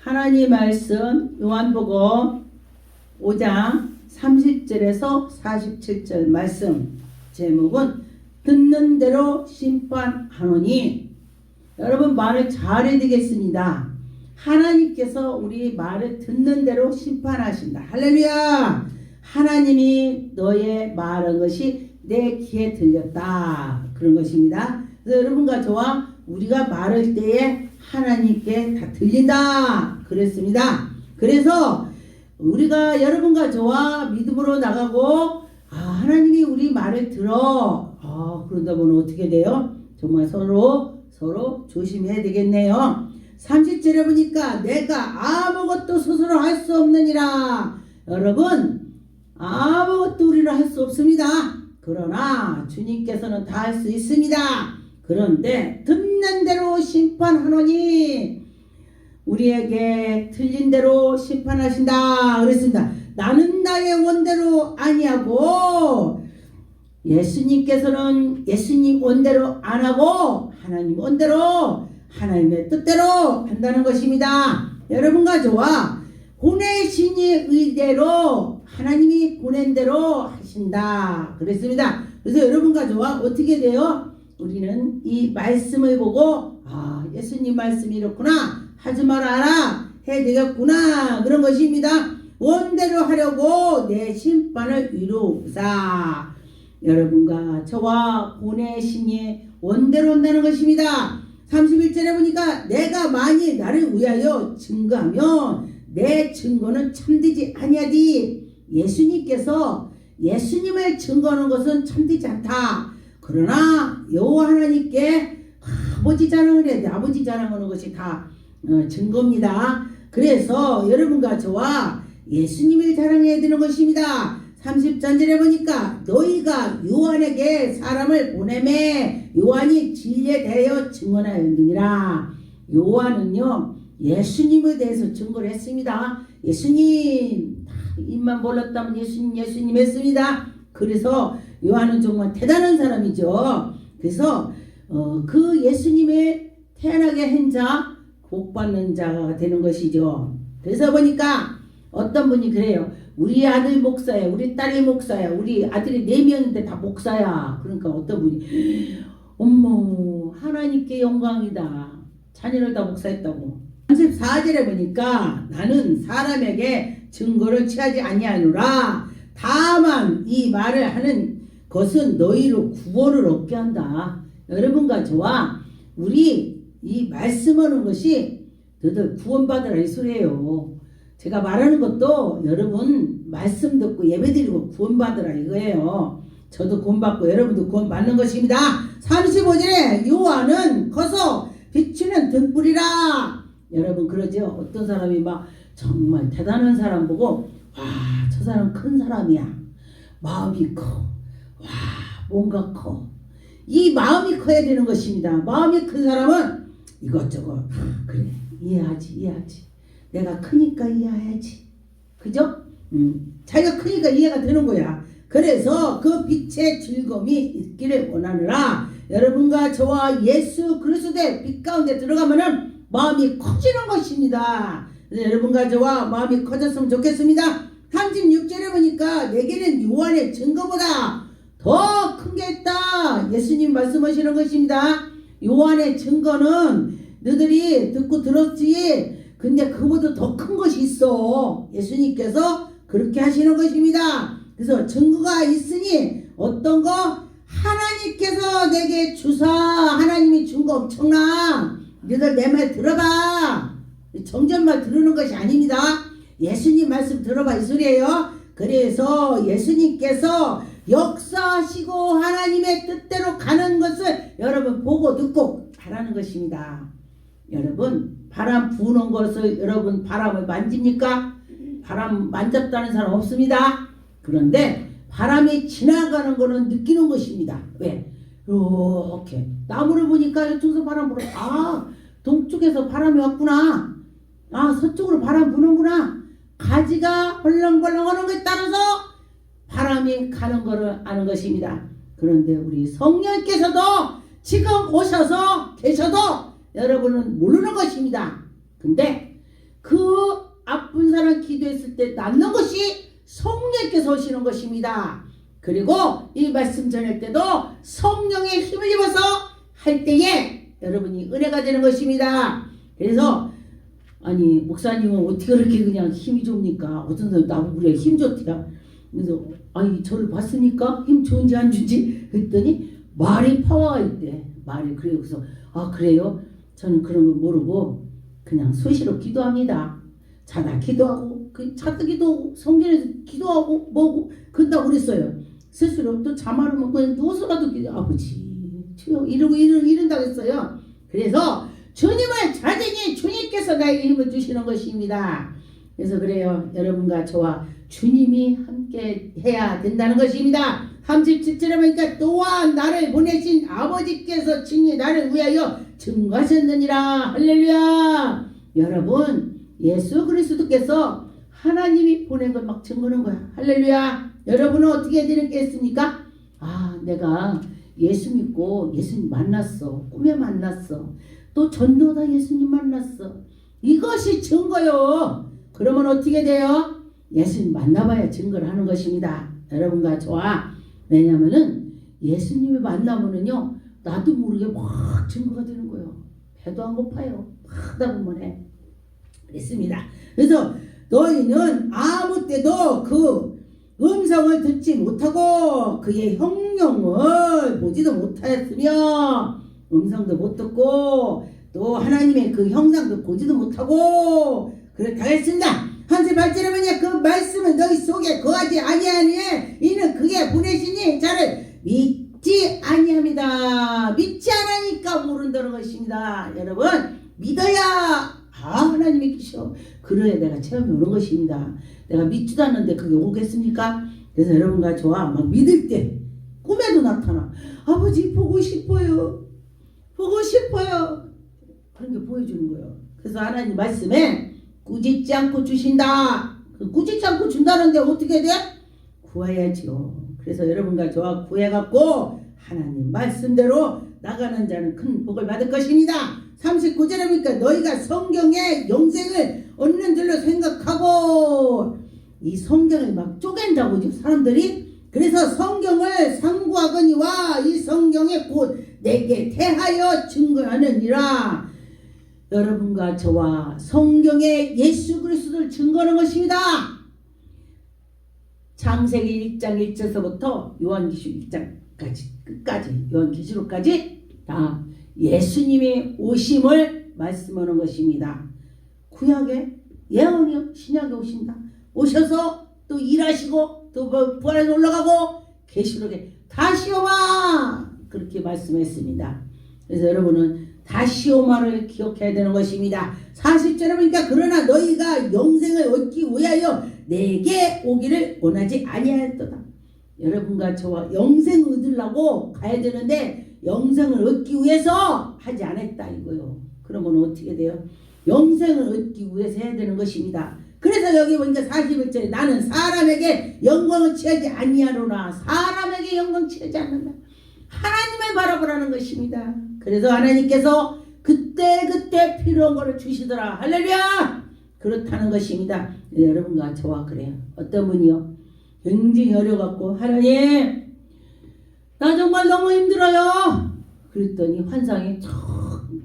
하나님 말씀 요한복음 5장 30절에서 47절 말씀 제목은 듣는 대로 심판하노니. 여러분 말을 잘해야 되겠습니다. 하나님께서 우리 말을 듣는 대로 심판하신다. 할렐루야. 하나님이 너의 말한 것이 내 귀에 들렸다, 그런 것입니다. 그래서 여러분과 저와 우리가 말할 때에 하나님께 다 들린다 그랬습니다. 그래서 우리가 여러분과 저와 믿음으로 나가고 하나님이 우리 말을 들어 그러다 보면 어떻게 돼요? 정말 서로 조심해야 되겠네요. 30절에 보니까 내가 아무것도 스스로 할 수 없느니라. 여러분 아무것도 우리는 할 수 없습니다. 그러나 주님께서는 다 할 수 있습니다. 그런데 듣는 대로 심판하노니, 우리에게 틀린 대로 심판하신다 그랬습니다. 나는 나의 원대로 아니하고, 예수님께서는 예수님 원대로 안 하고 하나님 원대로 하나님의 뜻대로 한다는 것입니다. 여러분과 저와 보내신이 의대로 하나님이 보낸 대로 하신다 그랬습니다. 그래서 여러분과 저와 어떻게 돼요? 우리는 이 말씀을 보고 예수님 말씀이 이렇구나, 하지 말아라, 해야 되겠구나, 그런 것입니다. 원대로 하려고 내 심판을 이루사. 여러분과 저와 보내신이 원대로 한다는 것입니다. 31절에 보니까 내가 만일 나를 위하여 증거하면 내 증거는 참되지 아니하디. 예수님께서 예수님을 증거하는 것은 참되지 않다. 그러나 여호와 하나님께 아버지 자랑을 해야 돼. 아버지 자랑하는 것이 다 증거입니다. 그래서 여러분과 저와 예수님을 자랑해야 되는 것입니다. 30절에 보니까 너희가 요한에게 사람을 보내매 요한이 진리에 대하여 증언하였느니라. 요한은요 예수님에 대해서 증거를 했습니다. 예수님, 입만 벌렸다면 예수님 했습니다. 그래서 요한은 정말 대단한 사람이죠. 그래서 그 예수님의 태어나게 한 자, 복받는 자가 되는 것이죠. 그래서 보니까 어떤 분이 그래요. 우리 아들 목사야, 우리 딸이 목사야, 우리 아들이 4명인데 다 목사야. 그러니까 어떤 분이 어머 하나님께 영광이다, 자녀를 다 목사했다고. 34절에 보니까 나는 사람에게 증거를 취하지 아니하노라. 다만 이 말을 하는 것은 너희로 구원을 얻게 한다. 여러분과 저와 우리 이 말씀하는 것이 너희들 구원받으라 이 소리예요. 제가 말하는 것도 여러분 말씀 듣고 예배드리고 구원받으라 이거예요. 저도 구원받고 여러분도 구원받는 것입니다. 35절에 요한은 커서 비추는 등불이라. 여러분 그러죠? 어떤 사람이 막 정말 대단한 사람 보고 저 사람 큰 사람이야, 마음이 커, 뭔가 커. 이 마음이 커야 되는 것입니다. 마음이 큰 사람은 이것저것 그래 이해하지. 내가 크니까 이해해야지. 그죠? 자기가 크니까 이해가 되는 거야. 그래서 그 빛의 즐거움이 있기를 원하느라. 여러분과 저와 예수 그리스도의 빛 가운데 들어가면은 마음이 커지는 것입니다. 여러분과 저와 마음이 커졌으면 좋겠습니다. 36절에 보니까 내게는 요한의 증거보다 더 큰 게 있다. 예수님 말씀하시는 것입니다. 요한의 증거는 너희들이 듣고 들었지, 근데 그보다 더 큰 것이 있어. 예수님께서 그렇게 하시는 것입니다. 그래서 증거가 있으니 어떤 거? 하나님께서 내게 주사. 하나님이 준 거 엄청나. 너희들 내 말 들어봐. 정전말 들으는 것이 아닙니다. 예수님 말씀 들어봐 이 소리예요. 그래서 예수님께서 역사하시고 하나님의 뜻대로 가는 것을 여러분 보고 듣고 하라는 것입니다. 여러분 바람 부는 것을 여러분 바람을 만집니까? 바람 만졌다는 사람 없습니다. 그런데 바람이 지나가는 거는 느끼는 것입니다. 왜? 이렇게 나무를 보니까 이쪽에서 바람 불어. 동쪽에서 바람이 왔구나. 서쪽으로 바람 부는구나. 가지가 헐렁벌렁 하는 것에 따라서 바람이 가는 것을 아는 것입니다. 그런데 우리 성령께서도 지금 오셔서 계셔도 여러분은 모르는 것입니다. 근데 그 아픈 사람 기도했을 때 낫는 것이 성령께서 오시는 것입니다. 그리고 이 말씀 전할 때도 성령의 힘을 입어서 할 때에 여러분이 은혜가 되는 것입니다. 그래서 아니 목사님은 어떻게 그렇게 그냥 힘이 좋습니까? 어떤 사람 나보고 그래 힘 좋대요. 그래서 아니 저를 봤으니까 힘 좋은지 안 좋은지 했더니 말이 파워가 있대. 말이 그래요. 그래서 아 그래요? 저는 그런 걸 모르고 그냥 수시로 기도합니다. 자다 기도하고 자다 기도하고 성전에서 기도하고 뭐고 그런다고 그랬어요. 스스로 또 잠하면 그냥 누워서라도 기도 아버지 주여 이런다고 했어요. 그래서 주님을 찾으니 주님께서 나에게 힘을 주시는 것입니다. 그래서 그래요. 여러분과 저와 주님이 함께 해야 된다는 것입니다. 37절에 보니까 또한 나를 보내신 아버지께서 친히 나를 위하여 증거하셨느니라. 할렐루야. 여러분 예수 그리스도께서 하나님이 보낸 걸 막 증거하는 거야. 할렐루야. 여러분은 어떻게 되겠습니까? 아 내가 예수 믿고 예수님 만났어. 꿈에 만났어. 또 전도다 예수님 만났어. 이것이 증거요. 그러면 어떻게 돼요? 예수님 만나봐야 증거를 하는 것입니다. 여러분과 저와. 왜냐면은 예수님을 만나면은요 나도 모르게 막 증거가 되는 거예요. 배도 안 고파요. 막 하다 보면 해. 그랬습니다. 그래서 너희는 아무 때도 그 음성을 듣지 못하고 그의 형용을 보지도 못하였으며 음성도 못 듣고 또 하나님의 그 형상도 보지도 못하고 그렇다 했습니다. 38절에 보니 그 말씀은 너희 속에 거하지 아니하니 이는 그게 보내시니 자를 믿지 아니합니다. 믿지 않으니까 모른다는 것입니다. 여러분 믿어야 하나님이 계셔. 그래야 내가 체험이 오는 것입니다. 내가 믿지도 않는데 그게 오겠습니까? 그래서 여러분과 저와 막 믿을 때 꿈에도 나타나. 아버지 보고 싶어요. 보고 싶어요. 그런 게 보여주는 거예요. 그래서 하나님 말씀에 꾸짖지 않고 주신다. 꾸짖지 않고 준다는데 어떻게 돼? 구해야죠. 그래서 여러분과 저와 구해갖고 하나님 말씀대로 나가는 자는 큰 복을 받을 것입니다. 39절에 보니까 너희가 성경의 영생을 얻는 줄로 생각하고 이 성경을 막 쪼갠다고 사람들이. 그래서 성경을 상고하거니와 이 성경에 곧 내게 대하여 증거하느니라. 여러분과 저와 성경에 예수 그리스도를 증거하는 것입니다. 창세기 1장 1절서부터 요한계시록 1장까지 끝까지 요한계시록까지 다 예수님의 오심을 말씀하는 것입니다. 구약에 예언이요 신약에 오신다. 오셔서 또 일하시고 또 부활해서 올라가고 계시록에 다시 오마 그렇게 말씀했습니다. 그래서 여러분은 다시 오마를 기억해야 되는 것입니다. 40절에 보니까 그러나 너희가 영생을 얻기 위하여 내게 오기를 원하지 아니하였도다. 여러분과 저와 영생을 얻으려고 가야 되는데 영생을 얻기 위해서 하지 않았다 이거요. 그러면 어떻게 돼요? 영생을 얻기 위해서 해야 되는 것입니다. 그래서 여기 보니까 41절에 나는 사람에게 영광을 취하지 아니하노라. 사람에게 영광 취하지 않는다. 하나님을 바라보라는 것입니다. 그래서 하나님께서 그때 필요한 것을 주시더라. 할렐루야. 그렇다는 것입니다. 여러분과 저와 그래요. 어떤 분이요 굉장히 어려갖고 하나님 나 정말 너무 힘들어요. 그랬더니 환상에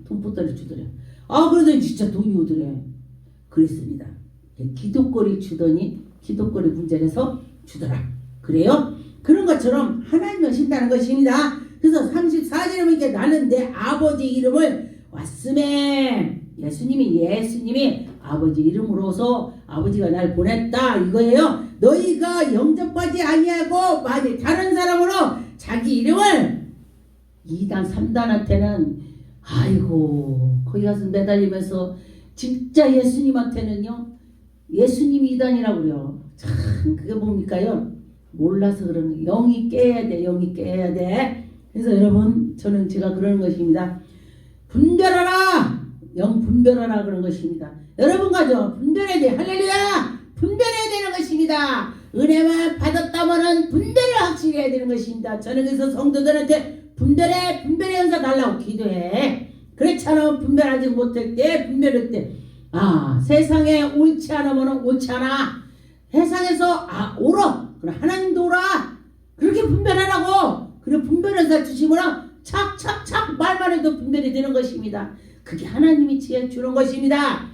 돈보따리 주더래. 아 그러더니 진짜 돈이 오더래. 그랬습니다. 기독거리 주더니 기독거리 문제에서 주더라. 그래요? 그런 것처럼 하나님이 오신다는 것입니다. 그래서 34절에 보니까 나는 내 아버지 이름을 왔음에 예수님이 아버지 이름으로서 아버지가 날 보냈다 이거예요. 너희가 영접하지 아니하고 만일 다른 사람으로 자기 이름을 2단 3단한테는 아이고 거기 가서 매달리면서 진짜 예수님한테는요 예수님이 2단이라고 그래요. 참 그게 뭡니까요? 몰라서 그런 거예요. 영이 깨야 돼. 영이 깨야 돼. 그래서 여러분 저는 제가 그러는 것입니다. 분별하라. 영 분별하라 그런 것입니다. 여러분과 저 분별해야 돼. 할렐루야. 분별해야 되는 것입니다. 은혜만 받았다면은 분별을 확실히 해야 되는 것입니다. 저는 그래서 성도들한테 분별의 연사 달라고 기도해. 그렇잖아. 분별하지 못할 때 분별할 때 세상에 옳지 않으면 옳지 않아. 세상에서 옳어. 그럼 하나님도 옳아. 그렇게 분별하라고. 그래 분별해서 주시면 착착착 말만 해도 분별이 되는 것입니다. 그게 하나님이 지혜 주는 것입니다.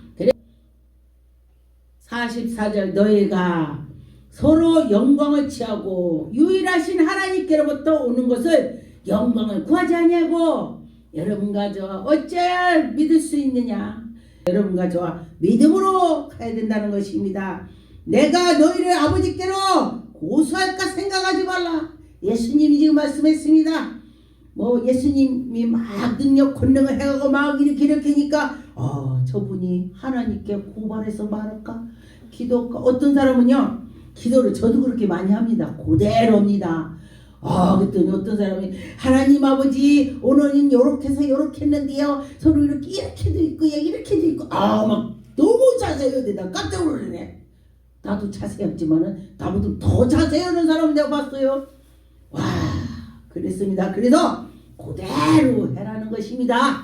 44절 너희가 서로 영광을 취하고 유일하신 하나님께로부터 오는 것을 영광을 구하지 아니하고 여러분과 저와 어찌하여 믿을 수 있느냐. 여러분과 저와 믿음으로 가야 된다는 것입니다. 내가 너희를 아버지께로 고소할까 생각하지 말라. 예수님이 지금 말씀했습니다. 예수님이 막 능력 권능을 해가고 막 이렇게 하니까 저분이 하나님께 고발해서 말할까? 기도할까? 어떤 사람은요 기도를 저도 그렇게 많이 합니다. 그대로입니다. 그랬더니 어떤 사람이 하나님 아버지 오늘은 요렇게 해서 요렇게 했는데요 서로 이렇게도 있고 이렇게도 있고 막 너무 자세히 해야 된다. 깜짝 놀라네. 나도 자세히 했지만은 나보다 더 자세히 하는 사람 내가 봤어요. 그랬습니다. 그래서 그대로 해라는 것입니다.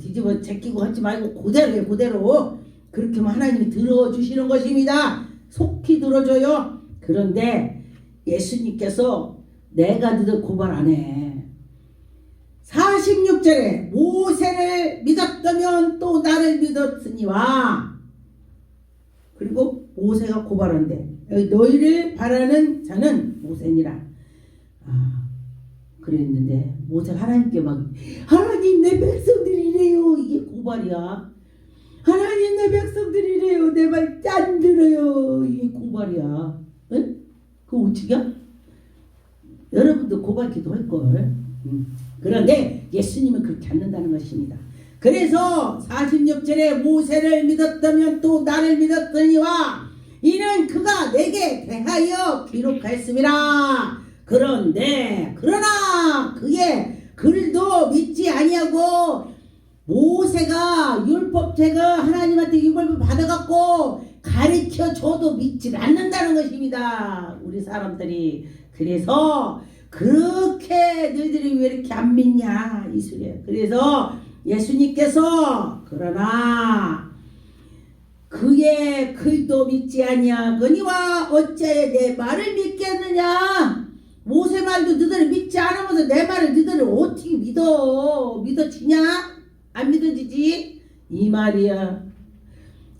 뒤집어 제끼고 하지 말고 그대로 해. 그대로 그렇게 하면 하나님이 들어주시는 것입니다. 속히 들어줘요. 그런데 예수님께서 내가 너를 고발 안 해. 46절에 모세를 믿었다면 또 나를 믿었으니와 그리고 모세가 고발한대. 너희를 바라는 자는 모세니라. 그랬는데 모세가 하나님께 하나님 내 백성들이래요. 이게 고발이야. 하나님 내 백성들이래요. 내 말 안 들어요. 이게 고발이야. 응? 그거 우측이야? 여러분도 고발 기도할걸. 그런데 예수님은 그렇게 않는다는 것입니다. 그래서 46절에 모세를 믿었다면 또 나를 믿었더니와 이는 그가 내게 대하여 기록하였음이라. 그러나 그의 글도 믿지 아니하고 모세가 율법책을 하나님한테 율법을 받아갖고 가르쳐줘도 믿지 않는다는 것입니다. 우리 사람들이. 그래서 그렇게 너희들이 왜 이렇게 안 믿냐 이 소리예요. 그래서 예수님께서 그러나 그의 글도 믿지 아니하거니와 어찌하여 내 말을 믿겠느냐. 모세 말도 너희들이 믿지 않으면서 내 말을 너희들이 어떻게 믿어지냐? 안 믿어지지? 이 말이야.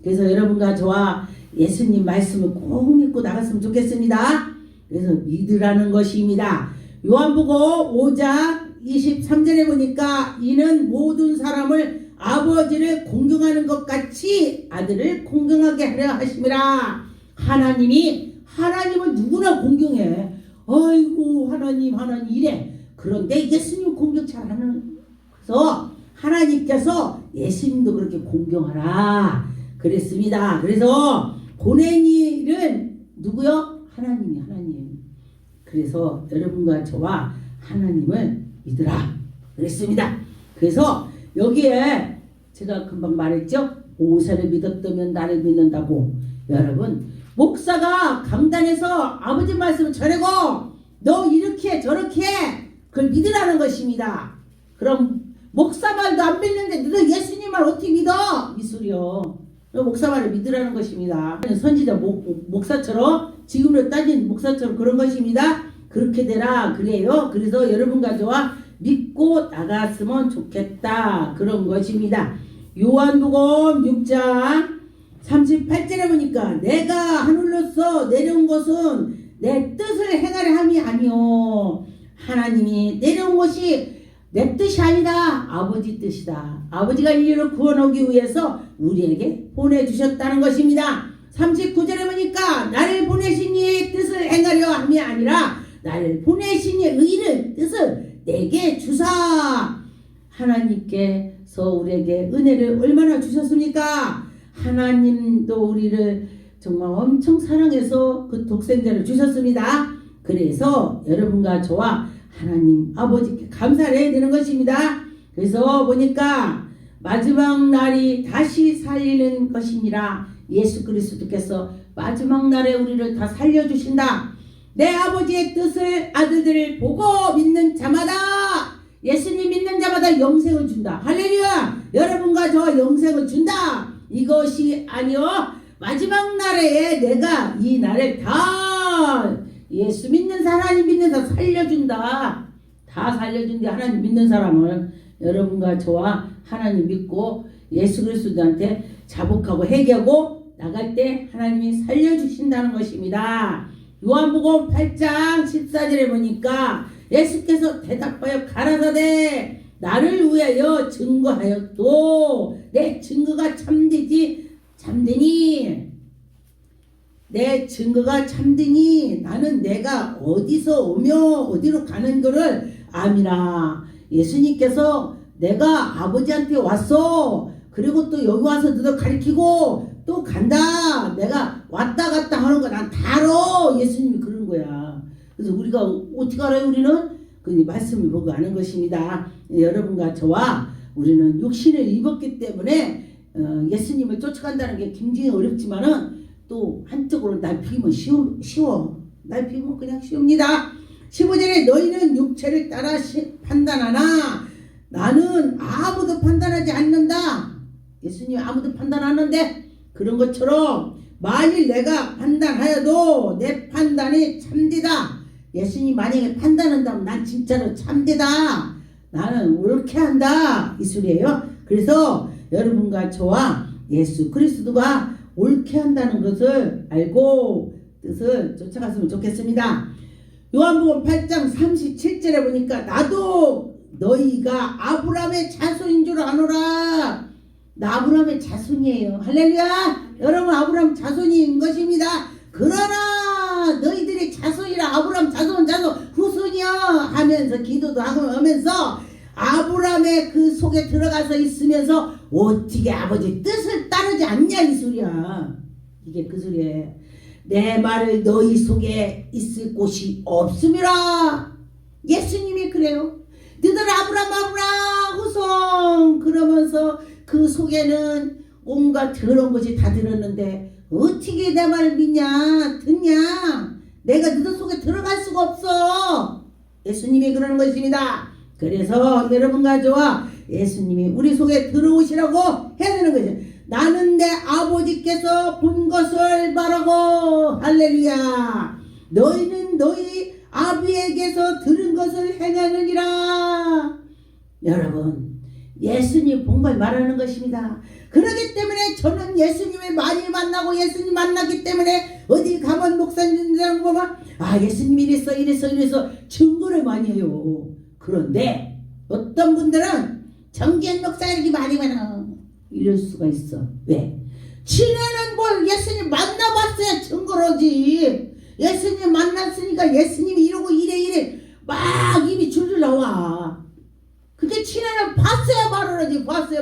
그래서 여러분과 저와 예수님 말씀을 꼭 믿고 나갔으면 좋겠습니다. 그래서 믿으라는 것입니다. 요한복음 5장 23절에 보니까 이는 모든 사람을 아버지를 공경하는 것 같이 아들을 공경하게 하려 하심이라. 하나님은 누구나 공경해. 아이고 하나님 이래. 그런데 예수님 공경 잘하는. 그래서 하나님께서 예수님도 그렇게 공경하라 그랬습니다. 그래서 보낸 일은 누구요? 하나님. 그래서 여러분과 저와 하나님을 믿으라 그랬습니다. 그래서 여기에 제가 금방 말했죠. 모세를 믿었다면 나를 믿는다고. 여러분 목사가 강단에서 아버지 말씀을 전하고 너 이렇게 저렇게 그걸 믿으라는 것입니다. 그럼 목사 말도 안 믿는데 너 예수님 말 어떻게 믿어? 이 소리요. 너 목사 말을 믿으라는 것입니다. 선지자 목사처럼 지금으로 따진 목사처럼 그런 것입니다. 그렇게 되라 그래요. 그래서 여러분과 저와 믿고 나갔으면 좋겠다 그런 것입니다. 요한복음 6장 38절에 보니까 내가 하늘로서 내려온 것은 내 뜻을 행하려 함이 아니요. 하나님이 내려온 것이 내 뜻이 아니다. 아버지 뜻이다. 아버지가 인류를 구원하기 위해서 우리에게 보내주셨다는 것입니다. 39절에 보니까 나를 보내신 이의 뜻을 행하려 함이 아니라 나를 보내신 이의 의를 뜻을 내게 주사. 하나님께서 우리에게 은혜를 얼마나 주셨습니까? 하나님도 우리를 정말 엄청 사랑해서 그 독생자를 주셨습니다. 그래서 여러분과 저와 하나님 아버지께 감사를 해야 되는 것입니다. 그래서 보니까 마지막 날이 다시 살리는 것이니라. 예수 그리스도께서 마지막 날에 우리를 다 살려주신다. 내 아버지의 뜻을 아들들을 보고 믿는 자마다, 예수님 믿는 자마다 영생을 준다. 할렐루야. 여러분과 저와 영생을 준다. 이것이 아니요 마지막 날에 내가 이 날을 다 예수 믿는 사람, 하나님 믿는 사람 살려준다. 다 살려준다. 하나님 믿는 사람은 여러분과 저와 하나님 믿고 예수 그리스도한테 자복하고 회개하고 나갈 때 하나님이 살려주신다는 것입니다. 요한복음 8장 14절에 보니까 예수께서 대답하여 가라사대 나를 위하여 증거하여 또 내 증거가 참되니 내 증거가 참되니 나는 내가 어디서 오며 어디로 가는 것을 암이라. 예수님께서 내가 아버지한테 왔어. 그리고 또 여기 와서 너도 가르치고 또 간다. 내가 왔다 갔다 하는 거 난 다 알아. 예수님이 그런 거야. 그래서 우리가 어떻게 알아요? 우리는 그 말씀을 보고 아는 것입니다. 여러분과 저와 우리는 육신을 입었기 때문에 예수님을 쫓아간다는 게 굉장히 어렵지만은 또 한쪽으로 날 비우면 쉬워. 날 비우면 그냥 쉬웁니다. 15절에 너희는 육체를 따라 판단하나 나는 아무도 판단하지 않는다. 예수님 아무도 판단하는데 그런 것처럼 만일 내가 판단하여도 내 판단이 참되다. 예수님 만약에 판단한다면 난 진짜로 참되다. 나는 옳게 한다. 이 소리예요. 그래서 여러분과 저와 예수 그리스도가 옳게 한다는 것을 알고 뜻을 쫓아갔으면 좋겠습니다. 요한복음 8장 37절에 보니까 나도 너희가 아브라함의 자손인 줄 아노라. 나 아브라함의 자손이에요. 할렐루야. 여러분 아브라함 자손인 것입니다. 그러나 너희들이 자손이라 아브라함 자손 후손이여 하면서 기도도 하면서 아브라함의 그 속에 들어가서 있으면서 어떻게 아버지 뜻을 따르지 않냐 이 소리야. 이게 그 소리에 내 말을 너희 속에 있을 곳이 없음이라. 예수님이 그래요. 너희들 아브라함 후손 그러면서 그 속에는 온갖 더러운 것이 다 들었는데 어떻게 내 말을 믿냐 듣냐. 내가 너희 속에 들어갈 수가 없어. 예수님이 그러는 것입니다. 그래서 여러분과 저와 예수님이 우리 속에 들어오시라고 해야 되는 거죠. 나는 내 아버지께서 본 것을 말하고 할렐루야. 너희는 너희 아비에게서 들은 것을 행하느니라. 여러분 예수님 본 걸 말하는 것입니다. 그렇기 때문에 저는 예수님을 많이 만나고 예수님 만났기 때문에 어디 가면 목사님들 보면 아 예수님이 이랬어 증거를 많이 해요. 그런데 어떤 분들은 정기현 목사 이렇게 많이 만나 이럴 수가 있어. 왜? 지네는 뭘 예수님 만나봤어야 증거로지. 예수님 만났으니까 예수님이 이러고 이래 막 입이 줄줄 나와. 그게 지네는 봤어야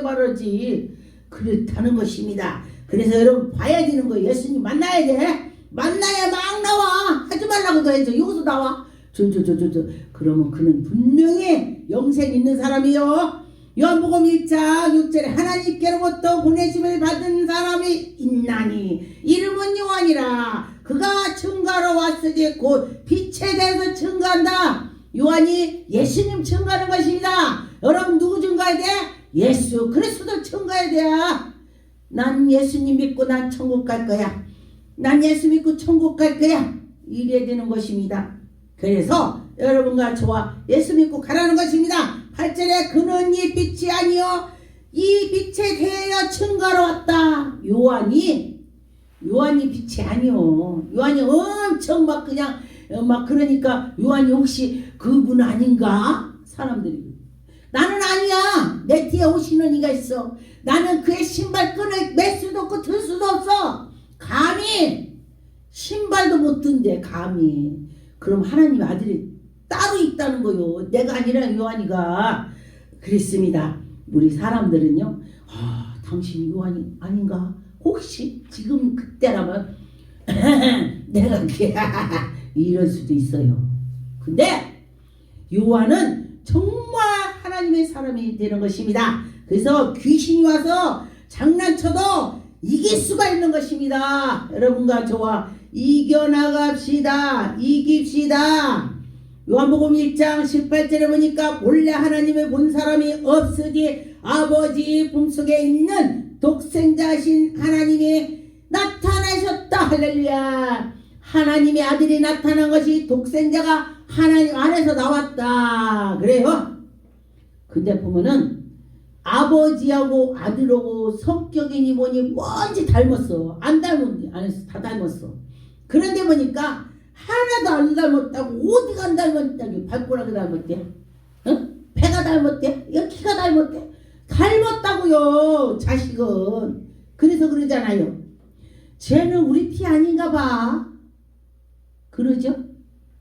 말하지. 그렇다는 것입니다. 그래서 여러분 봐야 되는 거예요. 예수님 만나야 돼. 만나야 막 나와. 하지 말라고도 해줘. 여기서 나와. 그러면 그는 분명히 영생 있는 사람이요. 요한복음 1장 6절에 하나님께로부터 보내심을 받은 사람이 있나니 이름은 요한이라. 그가 증거로 왔으니 곧 빛에 대해서 증거한다. 요한이 예수님 증거하는 것입니다. 여러분 누구 증거해야 돼? 예수 그리스도 증거해야 돼. 난 예수님 믿고 난 천국 갈 거야. 난 예수 믿고 천국 갈 거야. 이래야 되는 것입니다. 그래서 여러분과 저와 예수 믿고 가라는 것입니다. 8절에 그는 이 빛이 아니요 이 빛에 대하여 증거로 왔다. 요한이 빛이 아니요. 요한이 엄청 막 그냥 막 그러니까 요한이 혹시 그분 아닌가? 사람들이 나는 아니야. 내 뒤에 오시는 이가 있어. 나는 그의 신발끈을 맬 수도 없고 들 수도 없어. 감히 신발도 못 든대. 감히. 그럼 하나님 아들이 따로 있다는 거요. 내가 아니라 요한이가 그랬습니다. 우리 사람들은요. 당신이 요한이 아닌가? 혹시 지금 그때라면 내가 그게 이럴 수도 있어요. 근데 요한은 정말 하나님의 사람이 되는 것입니다. 그래서 귀신이 와서 장난쳐도 이길 수가 있는 것입니다. 여러분과 저와 이겨나갑시다. 이깁시다. 요한복음 1장 18절에 보니까 본래 하나님을 본 사람이 없으니 아버지 품속에 있는 독생자신 하나님이 나타나셨다. 할렐루야. 하나님의 아들이 나타난 것이 독생자가 하나님 안에서 나왔다. 그래요. 근데 보면은 아버지하고 아들하고 성격이니 뭐니 뭔지 닮았어. 안 닮은 안 했어. 다 닮았어. 그런데 보니까 하나도 안 닮았다고. 어디가 안 닮았다고. 발가락이 닮았대. 어? 배가 닮았대. 키가 닮았대. 닮았다고요. 자식은. 그래서 그러잖아요. 쟤는 우리 피 아닌가 봐. 그러죠?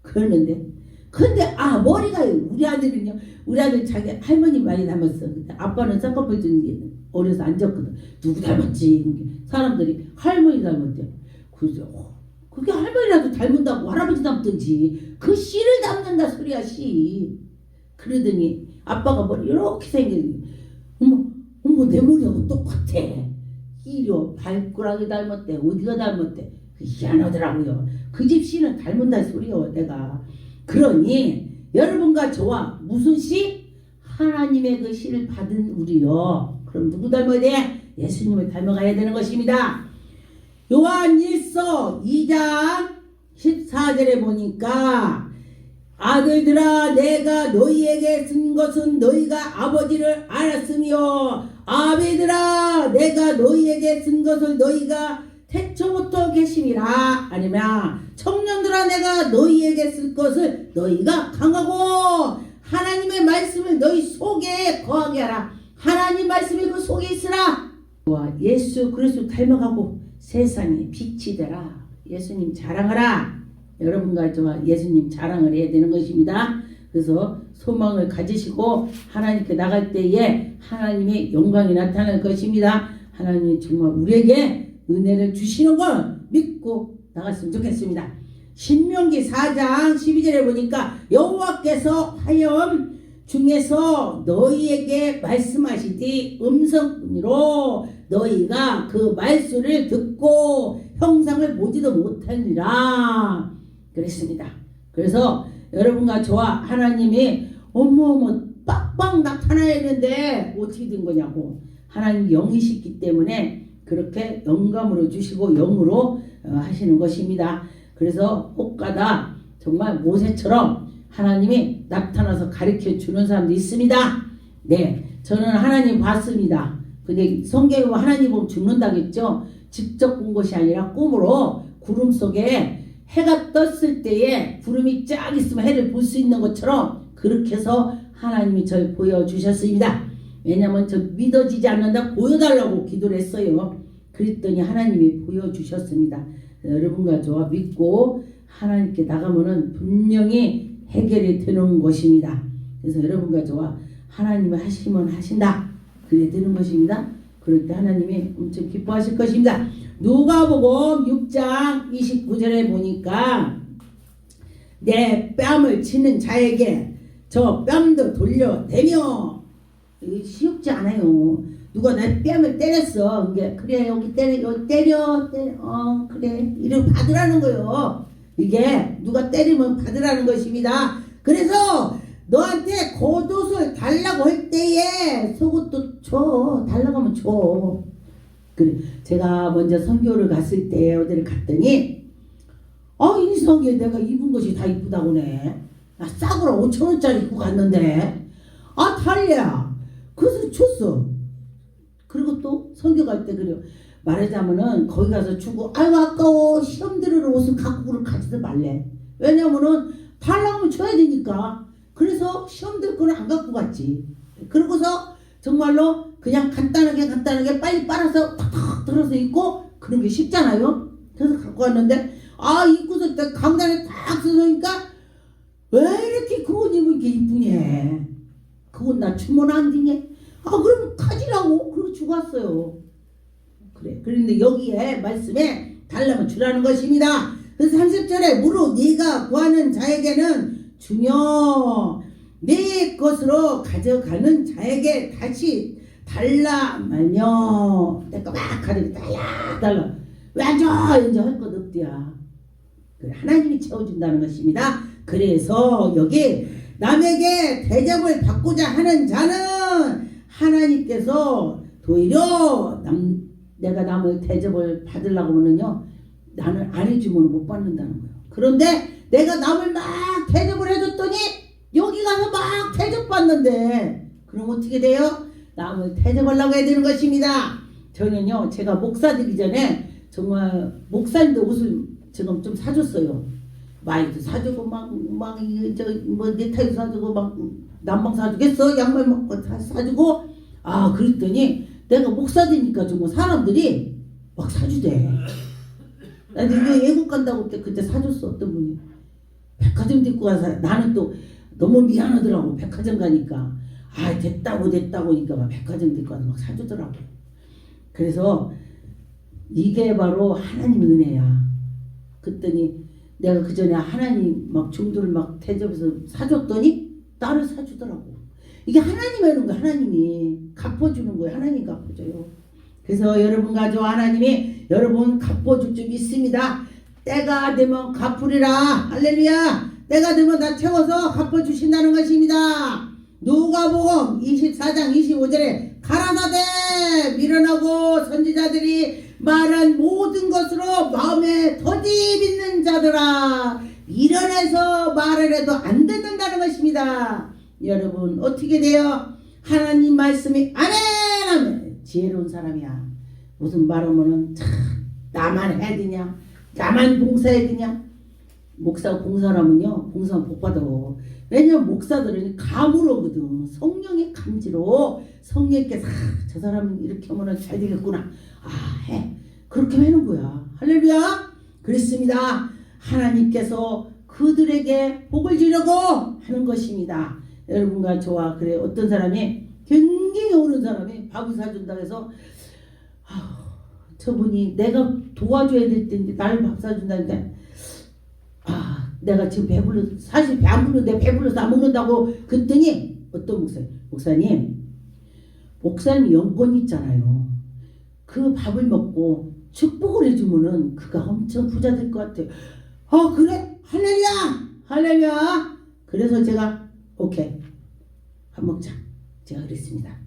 그러는데 근데 머리가요. 우리 아들은요. 우리 아들 자기 할머니 많이 닮았어. 근데 아빠는 쌍꺼풀 든 게 어려서 안 졌거든. 누구 닮았지? 사람들이 할머니 닮았대. 그죠? 그게 할머니라도 닮는다고 할아버지 닮든지 그 씨를 닮는다 소리야 씨. 그러더니 아빠가 머리 이렇게 생겼니. 어머 내 머리하고 똑같아. 이려 발가락이 닮았대. 어디가 닮았대. 희한하더라고요. 그 집 씨는 닮은다 소리요 내가. 그러니 여러분과 저와 무슨 씨? 하나님의 그 씨를 받은 우리요. 그럼 누구 닮아야 돼? 예수님을 닮아가야 되는 것입니다. 요한 1서 2장 14절에 보니까 아들들아 내가 너희에게 쓴 것은 너희가 아버지를 알았으며 아비들아 내가 너희에게 쓴 것을 너희가 태초부터 계심이라. 아니면 청년들아 내가 너희에게 쓸 것을 너희가 강하고 하나님의 말씀을 너희 속에 거하게 하라. 하나님 말씀이 그 속에 있으라. 예수 그리스도 닮아가고 세상에 빛이 되라. 예수님 자랑하라. 여러분과 저와 예수님 자랑을 해야 되는 것입니다. 그래서 소망을 가지시고 하나님께 나갈 때에 하나님의 영광이 나타날 것입니다. 하나님이 정말 우리에게 은혜를 주시는 걸 믿고 나갔으면 좋겠습니다. 신명기 4장 12절에 보니까 여호와께서 화염 중에서 너희에게 말씀하시되 음성뿐이로 너희가 그 말소를 듣고 형상을 보지도 못하니라 그랬습니다. 그래서 여러분과 저와 하나님이 어머어머 빡빡 나타나야 했는데 어떻게 된 거냐고. 하나님 영이시기 때문에 그렇게 영감으로 주시고 영으로 하시는 것입니다. 그래서 혹가다 정말 모세처럼 하나님이 나타나서 가르쳐 주는 사람도 있습니다. 네, 저는 하나님 봤습니다. 근데 성경에 보면 하나님 보면 죽는다겠죠. 직접 본 것이 아니라 꿈으로 구름 속에 해가 떴을 때에 구름이 쫙 있으면 해를 볼 수 있는 것처럼 그렇게 해서 하나님이 저를 보여주셨습니다. 왜냐하면 저 믿어지지 않는다 보여달라고 기도를 했어요. 그랬더니 하나님이 보여주셨습니다. 여러분과 저와 믿고 하나님께 나가면은 분명히 해결이 되는 것입니다. 그래서 여러분과 저와 하나님이 하시면 하신다. 그래 되는 것입니다. 그럴 때 하나님이 엄청 기뻐하실 것입니다. 누가복음 6장 29절에 보니까 내 뺨을 치는 자에게 저 뺨도 돌려대며. 이게 쉽지 않아요. 누가 내 뺨을 때렸어. 그래 여기 때려 그래 이렇게 받으라는 거요. 이게 누가 때리면 받으라는 것입니다. 그래서 너한테 겉옷을 달라고 할 때에 속옷도 줘. 달라고 하면 줘. 그래 제가 먼저 선교를 갔을 때 어디를 갔더니 이 성교에 내가 입은 것이 다 이쁘다고네. 나 싸구려 5,000원짜리 입고 갔는데 달려. 그래서 줬어. 그리고 또 선교 갈 때 그래요. 말하자면은 거기 가서 주고 아이고 아까워 시험 들으러 옷을 갖고 가지도 말래. 왜냐면은 달라고 줘야 되니까. 그래서 시험 들 거는 안 갖고 갔지. 그러고서 정말로 그냥 간단하게 빨리 빨아서 탁탁 들어서 입고 그런 게 쉽잖아요. 그래서 갖고 왔는데 입고서 강단에 딱 서서니까 왜 이렇게 그 옷 입으면 이렇게 이쁘냐. 그건 나 주문 안 되냐. 그럼 가지라고. 그러고 주고 왔어요. 그래. 그런데 여기에 말씀에 달라면 주라는 것입니다. 그래서 30절에 무릇 네가 구하는 자에게는 주며 네 것으로 가져가는 자에게 다시 달라 말며. 내가 막 가지고 달라. 왜 안 줘? 이제 할 것 없대야. 그래. 하나님이 채워준다는 것입니다. 그래서 여기 남에게 대접을 받고자 하는 자는 하나님께서 도리어 내가 남의 대접을 받으려고 하면요 나는 안 해주면 못 받는다는 거예요. 그런데 내가 남을 막 대접을 해줬더니 여기 가서 막 대접받는데 그럼 어떻게 돼요? 남을 대접하려고 해야 되는 것입니다. 저는요 제가 목사 되기 전에 정말 목사님도 옷을 지금 좀 사줬어요. 마이도 사주고 막 넥타이도 사주고 막 난방 사주겠어 양말 막 다 사주고 그랬더니 내가 목사 되니까 정말 사람들이 막 사주대. 나도 이거 외국 간다고 그때 사줬어. 어떤 분이 백화점 데리고 가서 나는 또 너무 미안하더라고. 백화점 가니까 됐다고 하니까 막 백화점 데리고 가서 막 사주더라고. 그래서 이게 바로 하나님의 은혜야. 그랬더니 내가 그 전에 하나님 막 종들을 막 대접해서 사줬더니 딸을 사주더라고. 이게 하나님이 하는 거야. 하나님이 갚아주는 거야. 하나님 갚아줘요. 그래서 여러분과 저 하나님이 여러분 갚아줄 줄 믿습니다. 때가 되면 갚으리라. 할렐루야. 때가 되면 다 채워서 갚아주신다는 것입니다. 누가복음 24장 25절에 가라사대 미련하고 선지자들이 말한 모든 것으로 마음에 더디 있는 자들아 미련해서 말을 해도 안 듣는다는 것입니다. 여러분 어떻게 돼요? 하나님 말씀이 아멘 지혜로운 사람이야. 무슨 말하면은 나만 해야 되냐 나만 봉사해야 되냐. 목사 봉사라면요 봉사는 복받아. 왜냐면 목사들은 감으로거든. 성령의 감지로 성령께서 저 사람은 이렇게 하면 잘 되겠구나 해 그렇게 하는 거야. 할렐루야. 그렇습니다. 하나님께서 그들에게 복을 주려고 하는 것입니다. 여러분과 저와 그래 어떤 사람이 굉장히 오는 사람이 밥을 사준다고 해서 저분이 내가 도와줘야 될 텐데 나를 밥 사준다는데 내가 지금 배불러서 사실 배 안 부르는데 배불러서 안 먹는다고 그랬더니 어떤 목사님이 영권이 있잖아요. 그 밥을 먹고 축복을 해주면은 그가 엄청 부자 될 것 같아요. 그래? 할렐루야. 그래서 제가 오케이 밥 먹자 제가 그랬습니다.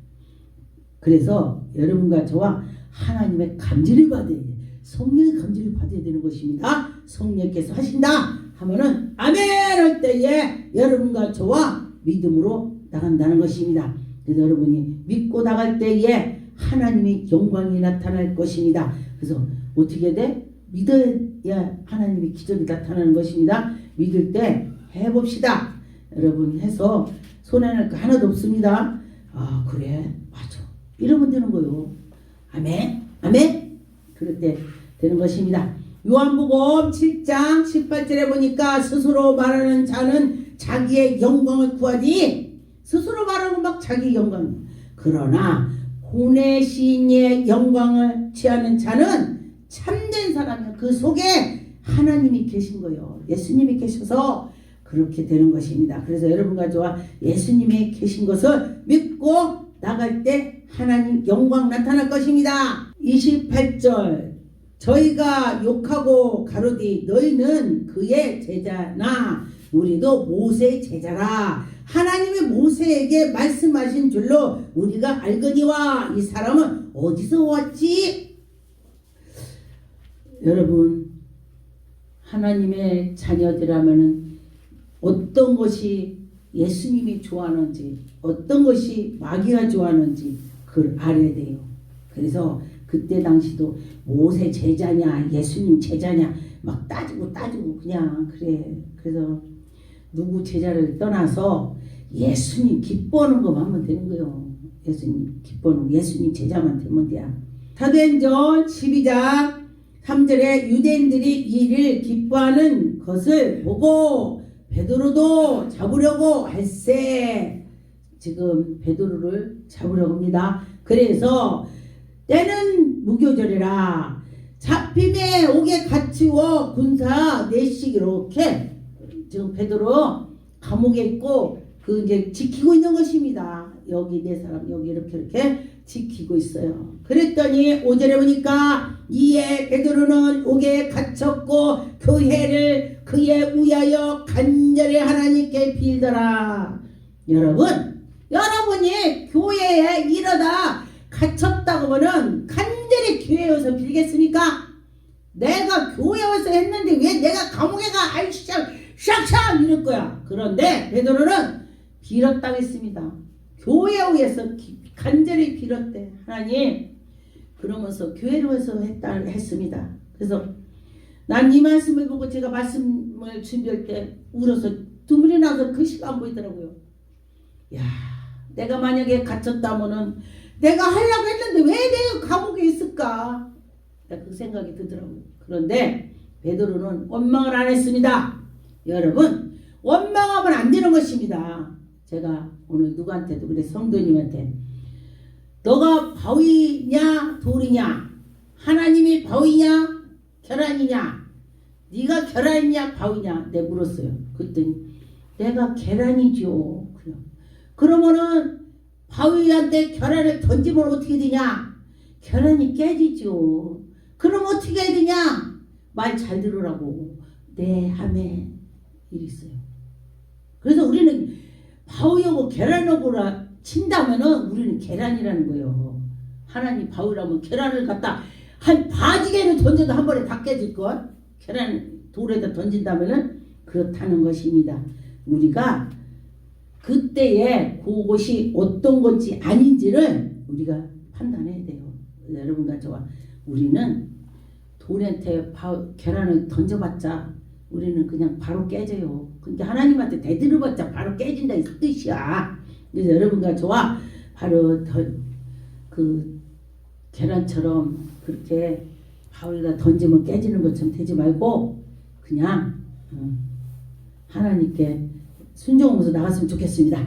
그래서 여러분과 저와 하나님의 감지를 받아야 돼. 성령의 감지를 받아야 되는 것입니다. 성령께서 하신다 하면은 아멘 할 때에 여러분과 저와 믿음으로 나간다는 것입니다. 그래서 여러분이 믿고 나갈 때에 하나님의 영광이 나타날 것입니다. 그래서 어떻게 돼? 믿어야 하나님의 기적이 나타나는 것입니다. 믿을 때 해봅시다. 여러분 해서 손해낼 거 하나도 없습니다. 그래 맞아 이러면 되는 거요. 아멘 그럴 때 되는 것입니다. 요한복음 7장 18절에 보니까 스스로 말하는 자는 자기의 영광을 구하지 스스로 말하면 막 자기 영광 그러나 보내신 이의 영광을 취하는 자는 참된 사람이야. 그 속에 하나님이 계신 거예요. 예수님이 계셔서 그렇게 되는 것입니다. 그래서 여러분과 저와 예수님이 계신 것을 믿고 나갈 때 하나님 영광 나타날 것입니다. 28절 저희가 욕하고 가로되 너희는 그의 제자나 우리도 모세의 제자라. 하나님이 모세에게 말씀하신 줄로 우리가 알거니와 이 사람은 어디서 왔지? 여러분 하나님의 자녀들이라면 어떤 것이 예수님이 좋아하는지 어떤 것이 마귀가 좋아하는지 그걸 알아야 돼요. 그래서 그때 당시도 모세 제자냐 예수님 제자냐 막 따지고 그냥 그래. 그래서 누구 제자를 떠나서 예수님 기뻐하는 것만 하면 되는 거예요. 예수님 기뻐하는 예수님 제자만 되면 돼요. 사도행전 12장 3절에 유대인들이 이를 기뻐하는 것을 보고 베드로도 잡으려고 할세. 지금 베드로를 잡으려고 합니다. 그래서 때는 무교절이라 잡힘에 옥에 갇히고 군사 넷씩 이렇게 지금 베드로 감옥에 있고 그 이제 지키고 있는 것입니다. 여기 네 사람 여기 이렇게 지키고 있어요. 그랬더니 5절에 보니까 이에 베드로는 옥에 갇혔고 교회를 그에 위하여 간절히 하나님께 빌더라. 여러분이 교회에 이러다 갇혔다고 하면은 간절히 교회에 와서 빌겠습니까? 내가 교회에 와서 했는데 왜 내가 감옥에 가? 아이 샥샥 이럴 거야. 그런데 베드로는 빌었다고 했습니다. 교회에 의해서 간절히 빌었대. 하나님, 그러면서 교회를 와서 했습니다. 그래서 난 이 말씀을 보고 제가 말씀을 준비할 때 울어서 눈물이 나서 글씨가 안 보이더라고요. 야, 내가 만약에 갇혔다면은 내가 하려고 했는데 왜 내가 감옥에 있을까? 그 생각이 들더라고요. 그런데 베드로는 원망을 안 했습니다. 여러분, 원망하면 안 되는 것입니다. 제가 오늘 누구한테도 그래, 성도님한테, 너가 바위냐 돌이냐, 하나님이 바위냐 계란이냐, 네가 계란이냐 바위냐, 내 물었어요. 그랬더니 내가 계란이죠. 그러면은 바위한테 계란을 던지면 어떻게 되냐? 계란이 깨지죠. 그럼 어떻게 해야 되냐? 말 잘 들으라고. 네, 아멘. 이랬어요. 그래서 우리는 바위하고 계란하고라 친다면은 우리는 계란이라는 거예요. 하나님 바위라면 계란을 갖다 한 바지개를 던져도 한 번에 다 깨질걸? 계란 돌에다 던진다면은 그렇다는 것입니다. 우리가 그때에 그것이 어떤 건지 아닌지를 우리가 판단해야 돼요. 여러분과 저와 우리는 돌한테 계란을 던져봤자 우리는 그냥 바로 깨져요. 근데 하나님한테 대들어봤자 바로 깨진다 이 뜻이야. 그래서 여러분과 저와 바로 그 계란처럼 그렇게 바위가 던지면 깨지는 것처럼 되지 말고 그냥 하나님께 순종하면서 나갔으면 좋겠습니다.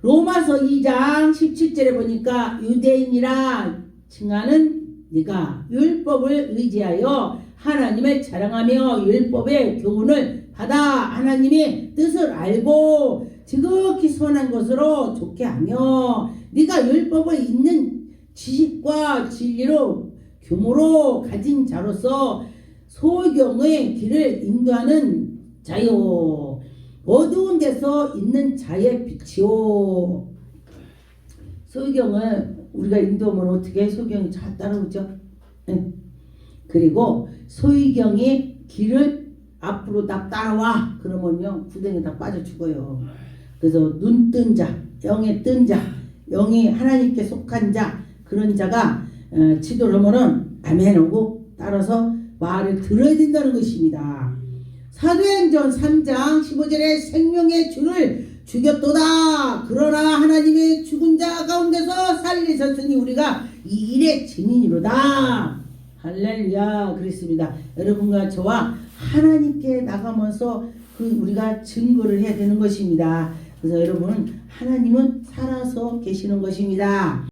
로마서 2장 17절에 보니까 유대인이라 칭하는 네가 율법을 의지하여 하나님을 자랑하며 율법의 교훈을 받아 하나님의 뜻을 알고 지극히 선한 것으로 좋게 하며 네가 율법을 있는 지식과 진리로 규모로 가진 자로서 소경의 길을 인도하는 자요, 어두운 데서 있는 자의 빛이요. 소경을 우리가 인도하면 어떻게 소경이 잘 따라오죠? 네. 그리고 소경이 길을 앞으로 딱 따라와 그러면요 구덩이에 다 빠져 죽어요. 그래서 눈 뜬 자, 영에 뜬 자, 영이 하나님께 속한 자, 그런 자가 지도를 하면은 아멘 하고 따라서 말을 들어야 된다는 것입니다. 사도행전 3장 15절에 생명의 주를 죽였도다. 그러나 하나님의 죽은 자 가운데서 살리셨으니 우리가 이 일의 증인이로다. 할렐루야. 그랬습니다. 여러분과 저와 하나님께 나가면서 우리가 증거를 해야 되는 것입니다. 그래서 여러분, 하나님은 살아서 계시는 것입니다.